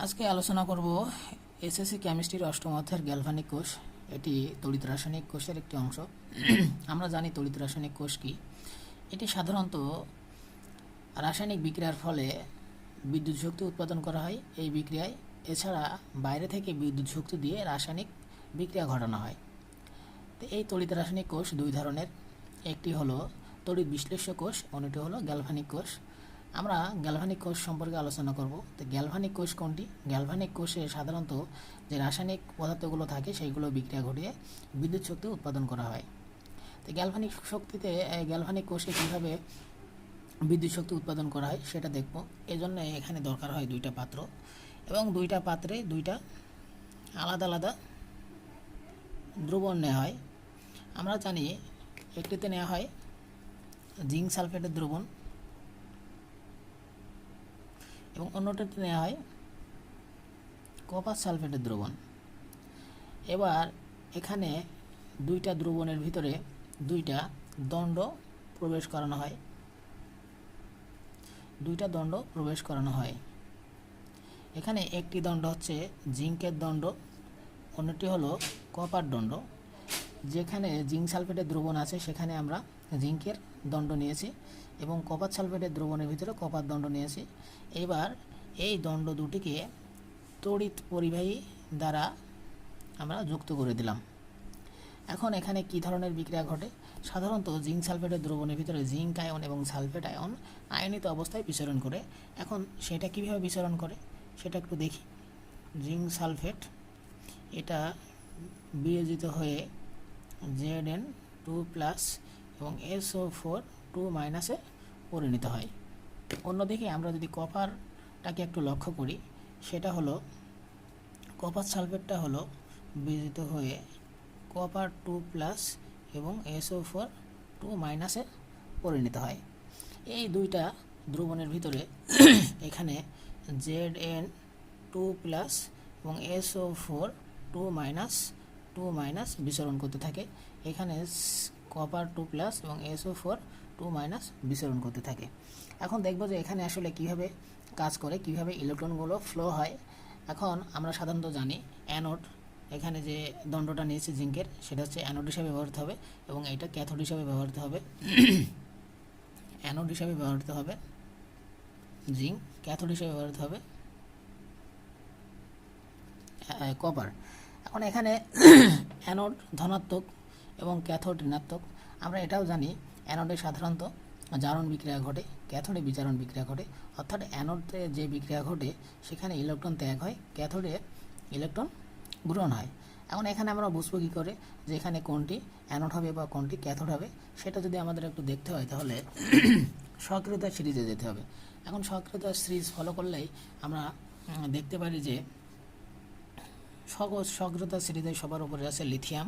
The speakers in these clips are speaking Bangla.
আজকে আলোচনা করব এসএসসি কেমিস্ট্রির অষ্টম অধ্যায়ের গ্যালভানিক কোষ। এটি তড়িৎ রাসায়নিক কোষের একটি অংশ। আমরা জানি তড়িৎ রাসায়নিক কোষ কি। এটি সাধারণত রাসায়নিক বিক্রিয়ার ফলে বিদ্যুৎ শক্তি উৎপাদন করা হয়। এই বিক্রিয়ায় এছাড়া বাইরে থেকে বিদ্যুৎ শক্তি দিয়ে রাসায়নিক বিক্রিয়া ঘটানো হয়। তো এই তড়িৎ রাসায়নিক কোষ দুই ধরনের, একটি হলো তড়িৎ বিশ্লেষ্য কোষ, অন্যটি হলো গ্যালভানিক কোষ। আমরা গ্যালভানিক কোষ সম্পর্কে আলোচনা করব। তো গ্যালভানিক কোষ কোনটি? গ্যালভানিক কোষে সাধারণত যে রাসায়নিক পদার্থগুলো থাকে সেইগুলো বিক্রিয়া ঘটিয়ে বিদ্যুৎ শক্তি উৎপাদন করা হয়। তো গ্যালভানিক কোষে কীভাবে বিদ্যুৎ শক্তি উৎপাদন করা হয় সেটা দেখব। এজন্য এখানে দরকার হয় দুইটা পাত্র, এবং দুইটা পাত্রে দুইটা আলাদা আলাদা দ্রবণ নেওয়া হয়। আমরা জানি একটিতে নেওয়া হয় জিঙ্ক সালফেটের দ্রবণ এবং অন্যটিতে নেওয়া হয় কপার সালফেটের দ্রবণ। এবার এখানে দুইটা দ্রবণের ভিতরে দুইটা দণ্ড প্রবেশ করানো হয়। এখানে একটি দণ্ড হচ্ছে জিঙ্কের দণ্ড, অন্যটি হলো কপার দণ্ড। যেখানে জিঙ্ক সালফেটের দ্রবণ আছে সেখানে আমরা জিঙ্কের দণ্ড নিয়েছি এবং কপার সালফেটের দ্রবণের ভিতরে কপার দণ্ড নিয়েছি। এবার এই দণ্ড দুটিকে তড়িৎ পরিবাহী দ্বারা আমরা যুক্ত করে দিলাম। এখন এখানে কি ধরনের বিক্রিয়া ঘটে? সাধারণত জিঙ্ক সালফেটের দ্রবণের ভিতরে জিঙ্ক আয়ন এবং সালফেট আয়ন আয়নিত অবস্থায় বিচরণ করে। এখন সেটা কিভাবে বিচরণ করে সেটা একটু দেখি। জিঙ্ক সালফেট এটা বিয়োজিত হয়ে Zn2+ এবং SO4 2- পরিণত হয়। অন্যদিকে আমরা যদি কপারটাকে একটু লক্ষ্য করি, সেটা হলো কপার সালফেটটা হলো বিয়োজিত হয়ে কপার 2+ এবং SO4 2- পরিণত হয়। এই দুইটা দ্রবণের ভিতরে এখানে Zn2+ এবং SO4 2- বিচরণ করতে থাকে। এখানে কপার 2+ এবং SO4 2- বিচরণ করতে থাকে। এখন দেখব যে এখানে আসলে কিভাবে কাজ করে, কিভাবে ইলেকট্রনগুলো ফ্লো হয়। এখন আমরা সাধারণত জানি অ্যানোড, এখানে যে দণ্ডটা নিয়েছে জিঙ্কের সেটা হচ্ছে অ্যানোড হিসাবে ব্যবহৃত হবে এবং এটা ক্যাথোড হিসাবে ব্যবহৃত হবে। অ্যানোড হিসাবে ব্যবহৃত হবে জিঙ্ক, ক্যাথোড হিসাবে ব্যবহৃত হবে কপার। এখন এখানে অ্যানোড ধনাত্মক এবং ক্যাথোড ঋণাত্মক। আমরা এটাও জানি অ্যানোডে সাধারণত জারণ বিক্রিয়া ঘটে, ক্যাথোডে বিজারণ বিক্রিয়া ঘটে। অর্থাৎ অ্যানোডে যে বিক্রিয়া ঘটে সেখানে ইলেকট্রন ত্যাগ হয়, ক্যাথোডে ইলেকট্রন গ্রহণ হয়। এখন এখানে আমরা বুঝবো কী করে যে এখানে কোনটি অ্যানোড হবে বা কোনটি ক্যাথোড হবে। সেটা যদি আমাদের একটু দেখতে হয় তাহলে সক্রিয়তা সিরিজে যেতে হবে। এখন সক্রিয়তা সিরিজ ফলো করলেই আমরা দেখতে পারি যে সক্রিয়তা সিরিজে সবার উপরে আছে lithium,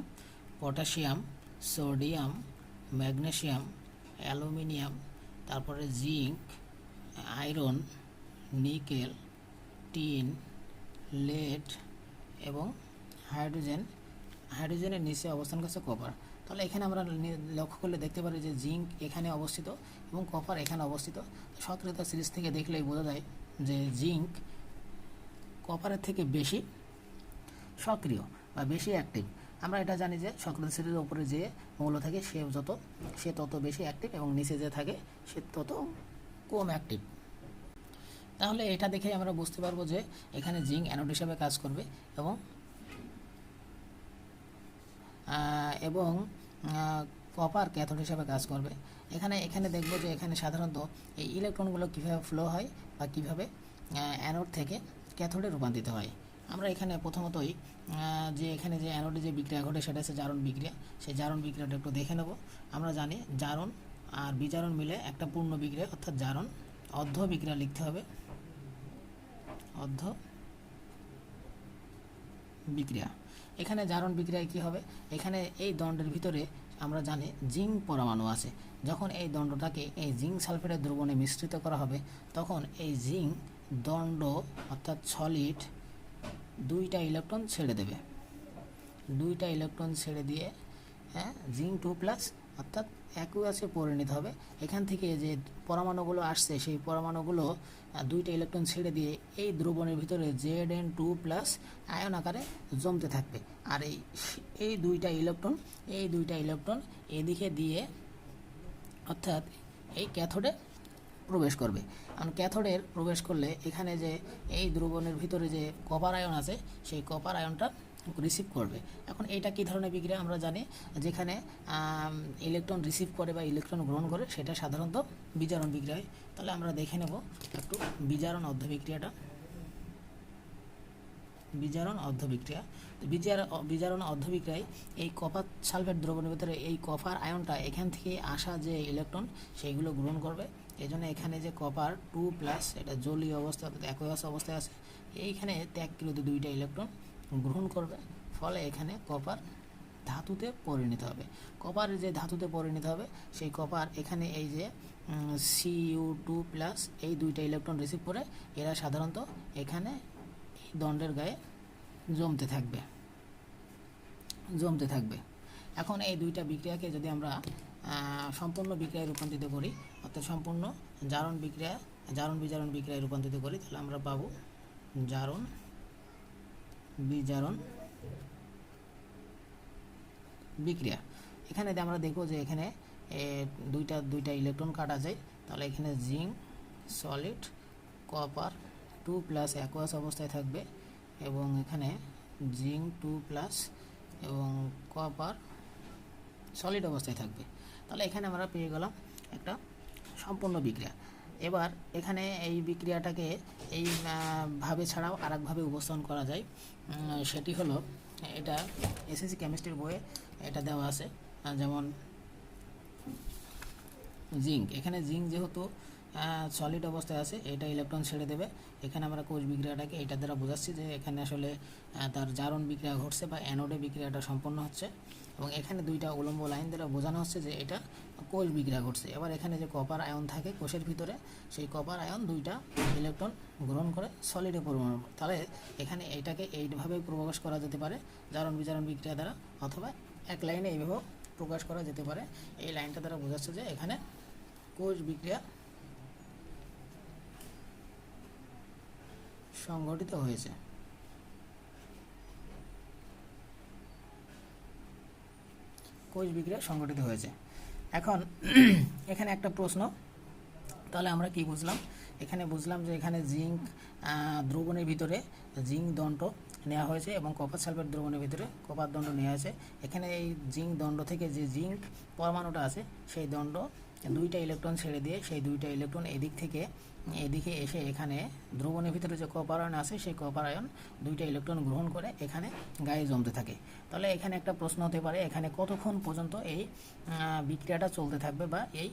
potassium, sodium, magnesium, aluminium, তারপরে zinc, iron, nickel, tin, lead এবং হাইড্রোজেনের নিচে অবস্থান করছে কপার। তাহলে এখানে আমরা লক্ষ্য করলে দেখতে পারি যে জিঙ্ক এখানে অবস্থিত এবং কপার এখানে অবস্থিত। সক্রিয়তা সিরিজ থেকে দেখলেই বোঝা যায় যে জিঙ্ক কপারের থেকে বেশি সক্রিয় বা বেশি অ্যাক্টিভ। আমরা এটা জানি যে সক্রিয় সিরিজের উপরে যে মৌল থাকে সে তত বেশি অ্যাক্টিভ এবং নিচে যে থাকে সে তত কম অ্যাক্টিভ। তাহলে এটা দেখে আমরা বুঝতে পারবো যে এখানে জিঙ্ক অ্যানোড হিসাবে কাজ করবে এবং কপার ক্যাথোড হিসাবে কাজ করবে। এখানে দেখব যে এখানে সাধারণত এই ইলেকট্রনগুলো কীভাবে ফ্লো হয় বা কীভাবে অ্যানোড থেকে ক্যাথোডে রূপান্তরিত হয়। আমরা এখানে প্রথমতই যে এখানে যে অ্যানোডে যে বিক্রিয়া ঘটে সেটা হচ্ছে জারণ বিক্রিয়া। সেই জারণ বিক্রিয়াটা একটু দেখে নেব। আমরা জানি জারণ আর বিজারণ মিলে একটা পূর্ণ বিক্রিয়া, অর্থাৎ জারণ অর্ধ বিক্রিয়া লিখতে হবে, অর্ধ বিক্রিয়া। এখানে জারণ বিক্রিয়ায় কী হবে? এখানে এই দণ্ডের ভিতরে আমরা জানি জিঙ্ক পরমাণু আছে। যখন এই দণ্ডটাকে এই জিঙ্ক সালফেটের দ্রবণে মিশ্রিত করা হবে তখন এই জিঙ্ক দণ্ড অর্থাৎ সলিড দুইটা ইলেকট্রন ছেড়ে দেবে। দুইটা ইলেকট্রন ছেড়ে দিয়ে জিঙ্ক 2+ অর্থাৎ অ্যাকুয়াসে পরিণত হবে। এখান থেকে যে পরমাণুগুলো আসছে সেই পরমাণুগুলো দুইটা ইলেকট্রন ছেড়ে দিয়ে এই দ্রবণের ভিতরে Zn2+ আয়ন আকারে জমতে থাকবে। আর এই দুইটা ইলেকট্রন এদিকে দিয়ে অর্থাৎ এই ক্যাথোডে প্রবেশ করবে। কারণ ক্যাথোডের প্রবেশ করলে এখানে যে এই দ্রবণের ভিতরে যে কপার আয়ন আছে সেই কপার আয়নটা রিসিভ করবে। এখন এইটা কী ধরনের বিক্রিয়া আমরা জানি, যেখানে ইলেকট্রন রিসিভ করে বা ইলেকট্রন গ্রহণ করে সেটা সাধারণত বিজারণ বিক্রিয়া হয়। তাহলে আমরা দেখে নেব একটু বিজারণ অর্ধবিক্রিয়াটা। বিজারণ অর্ধবিক্রিয়ায় এই কপার সালফেট দ্রবণের ভিতরে এই কপার আয়নটা এখান থেকে আসা যে ইলেকট্রন সেইগুলো গ্রহণ করবে। এই জন্য এখানে যে কপার 2+, এটা জলীয় অবস্থা অর্থাৎ অ্যাকুয়াস অবস্থায় আছে, এইখানে ত্যাগকৃত দুইটা ইলেকট্রন গ্রহণ করবে। ফলে এখানে কপার ধাতুতে পরিণত হবে। কপার যে ধাতুতে পরিণত হবে সেই কপার এখানে এই যে Cu2+, এই দুইটা ইলেকট্রন রিসিভ করে এরা সাধারণত এখানে এই দণ্ডের গায়ে জমতে থাকবে। এখন এই দুইটা বিক্রিয়াকে যদি আমরা সম্পূর্ণ বিক্রিয়ায় রূপান্তরিত করি, অর্থাৎ সম্পূর্ণ জারণ বিজারণ বিক্রিয়ায় রূপান্তরিত করি, তাহলে আমরা পাবো জারণ বিজারণ বিক্রিয়া। এখানে আমরা দেখব যে এখানে দুইটা ইলেকট্রন কাটা যায়। তাহলে এখানে জিঙ্ক সলিড কপার 2+ অ্যাকুয়াস অবস্থায় থাকবে এবং এখানে জিঙ্ক 2+ এবং কপার সলিড অবস্থায় থাকবে। তাহলে এখানে আমরা পেয়ে গেলাম একটা সম্পূর্ণ বিক্রিয়া। এবার এখানে এই বিক্রিয়াটাকে এই ভাবে ছাড়াও আরেকভাবে উপস্থাপন করা যায়। সেটি হলো, এটা এসএসসি কেমিস্ট্রির বইয়ে এটা দেওয়া আছে। যেমন জিঙ্ক, এখানে জিঙ্ক যেহেতু সলিড অবস্থায় আছে, এটা ইলেকট্রন ছেড়ে দেবে। এখানে আমরা কোষ বিক্রিয়াটাকে এটা দ্বারা বোঝাচ্ছি যে এখানে আসলে তার জারণ বিক্রিয়া ঘটছে বা অ্যানোডে বিক্রিয়াটা সম্পন্ন হচ্ছে, এবং এখানে দুইটা উলম্ব লাইন দ্বারা বোঝানো হচ্ছে যে এটা কোষ বিক্রিয়া ঘটছে। এবার এখানে যে কপার আয়ন থাকে কোষের ভিতরে, সেই কপার আয়ন দুইটা ইলেকট্রন গ্রহণ করে সলিডে পরিণত। তাহলে এখানে এইটাকে এইভাবে প্রকাশ করা যেতে পারে জারণ বিজারণ বিক্রিয়া দ্বারা, অথবা এক লাইনে এইভাবে প্রকাশ করা যেতে পারে। এই লাইনটা দ্বারা বোঝাচ্ছে যে এখানে কোষ বিক্রিয়া সংঘটিত হয়েছে। এখন এখানে একটা প্রশ্ন, তাহলে আমরা কি বুঝলাম? এখানে বুঝলাম যে এখানে জিঙ্ক দ্রবণের ভিতরে জিঙ্ক দণ্ড নেওয়া হয়েছে এবং কপার সালফেট দ্রবণের ভিতরে কপার দণ্ড নেওয়া হয়েছে। এখানে এই জিঙ্ক দণ্ড থেকে যে জিঙ্ক পরমাণুটা আছে সেই দণ্ড দুইটা ইলেকট্রন ছেড়ে দিয়ে সেই দুইটা ইলেকট্রন এদিকে এসে এখানে দ্রবণের ভিতরে যে কপার আয়ন আছে সেই কপার আয়ন দুইটা ইলেকট্রন গ্রহণ করে এখানে গায়ে জমতে থাকে। তাহলে এখানে একটা প্রশ্ন হতে পারে, এখানে কতক্ষণ পর্যন্ত এই বিক্রিয়াটা চলতে থাকবে বা এই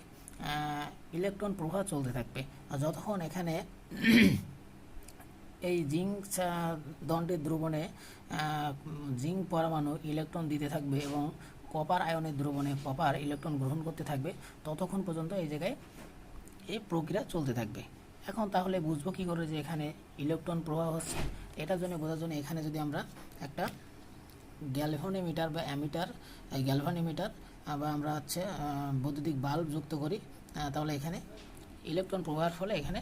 ইলেকট্রন প্রবাহ চলতে থাকবে? যতক্ষণ এখানে এই জিঙ্ক দণ্ডের দ্রবণে জিঙ্ক পরমাণু ইলেকট্রন দিতে থাকবে এবং কপার আয়নের দ্রবণে কপার ইলেকট্রন গ্রহণ করতে থাকবে, ততক্ষণ পর্যন্ত এই জায়গায় এই প্রক্রিয়া চলতে থাকবে। এখন তাহলে বুঝবো কী করে যে এখানে ইলেকট্রন প্রবাহ হচ্ছে? এটার জন্য বোঝার জন্য এখানে যদি আমরা একটা গ্যালভানোমিটার বা গ্যালভানোমিটার বা আমরা বৈদ্যুতিক বাল্ব যুক্ত করি, তাহলে এখানে ইলেকট্রন প্রবাহের ফলে এখানে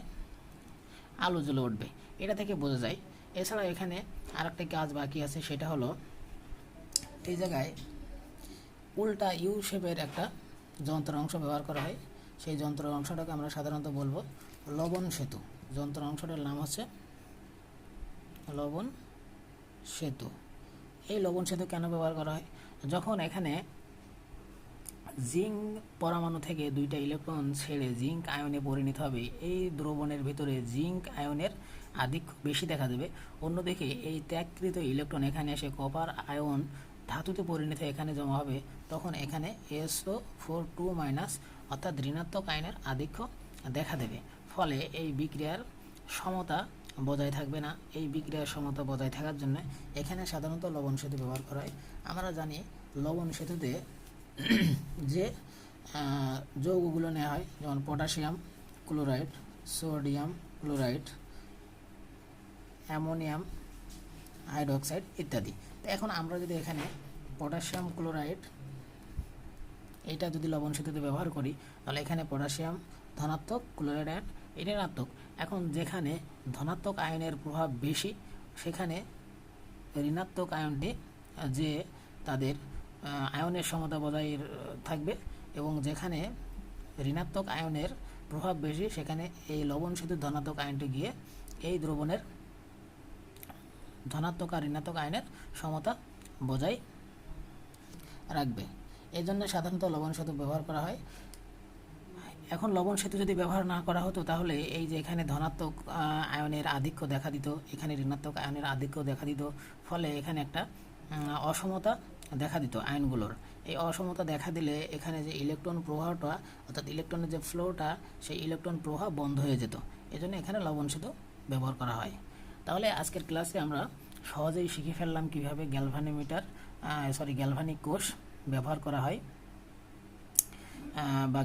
আলো জ্বলে উঠবে, এটা থেকে বোঝা যায়। এছাড়া এখানে আরেকটা কাজ বাকি আছে, সেটা হলো এই জায়গায় উল্টা ইউ শেপের একটা যন্ত্র অংশ ব্যবহার করা হয়। সেই যন্ত্র অংশটাকে আমরা সাধারণত বলবো লবণ সেতু। যন্ত্র অংশটার নাম হচ্ছে লবণ সেতু। এই লবণ সেতু কেন ব্যবহার করা হয়? যখন এখানে জিঙ্ক পরমাণু থেকে দুইটা ইলেকট্রন ছেড়ে জিঙ্ক আয়নে পরিণত হবে, এই দ্রবণের ভিতরে জিঙ্ক আয়নের আধিক্য বেশি দেখা দেবে। অন্যদিকে এই ত্যাগকৃত ইলেকট্রন এখানে এসে কপার আয়ন ধাতুতে পরিণত এখানে জমা হবে, তখন এখানে SO4 2- অর্থাৎ ঋণাত্মক আয়নের আধিক্য দেখা দেবে। ফলে এই বিক্রিয়ার সমতা বজায় থাকবে না। এই বিক্রিয়ার সমতা বজায় থাকার জন্য এখানে সাধারণত লবণ সেতু ব্যবহার করা হয়। আমরা জানি লবণ সেতুতে যে যৌগগুলো নেওয়া হয়, যেমন potassium chloride, sodium chloride, ammonium hydroxide ইত্যাদি। তো এখন আমরা যদি এখানে পটাশিয়াম ক্লোরাইড এটা যদি লবণ সেতুতে ব্যবহার করি তাহলে এখানে পটাশিয়াম ধনাত্মক, ক্লোরাইড আয়ন এটা ঋণাত্মক। এখন যেখানে ধনাত্মক আয়নের প্রভাব বেশি সেখানে ঋণাত্মক আয়নটি যে তাদের আয়নের সমতা বজায় থাকবে, এবং যেখানে ঋণাত্মক আয়নের প্রভাব বেশি সেখানে এই লবণ সেতুর ধনাত্মক আয়নটি গিয়ে এই দ্রবণের ধনাত্মক আর ঋণাত্মক আয়নের সমতা বজায় রাখবে। এই জন্য সাধারণত লবণ সেতু ব্যবহার করা হয়। এখন লবণ সেতু যদি ব্যবহার না করা হতো তাহলে এই যে এখানে ধনাত্মক আয়নের আধিক্য দেখা দিত, এখানে ঋণাত্মক আয়নের আধিক্য দেখা দিত, ফলে এখানে একটা অসমতা দেখা দিত আয়নগুলোর। এই অসমতা দেখা দিলে এখানে যে ইলেকট্রন প্রবাহটা অর্থাৎ ইলেকট্রনের যে ফ্লোটা সেই ইলেকট্রন প্রবাহ বন্ধ হয়ে যেত। এজন্য এখানে লবণ সেতু ব্যবহার করা হয়। তাহলে আজকের ক্লাসে আমরা সহজেই শিখে ফেললাম কীভাবে গ্যালভানিক কোষ ব্যবহার করা হয়, বা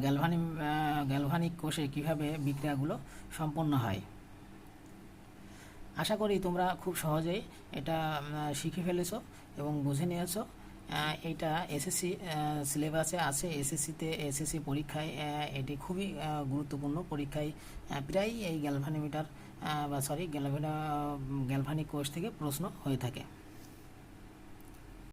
গ্যালভানিক কোষে কীভাবে বিক্রিয়াগুলো সম্পন্ন হয়। আশা করি তোমরা খুব সহজেই এটা শিখে ফেলেছো এবং বুঝে নিয়েছো। এইটা এসএসসি সিলেবাসে আছে। এসএসসি পরীক্ষায় এটি খুবই গুরুত্বপূর্ণ। পরীক্ষায় প্রায়ই এই গ্যালভানিক কোষ থেকে প্রশ্ন হয়ে থাকে।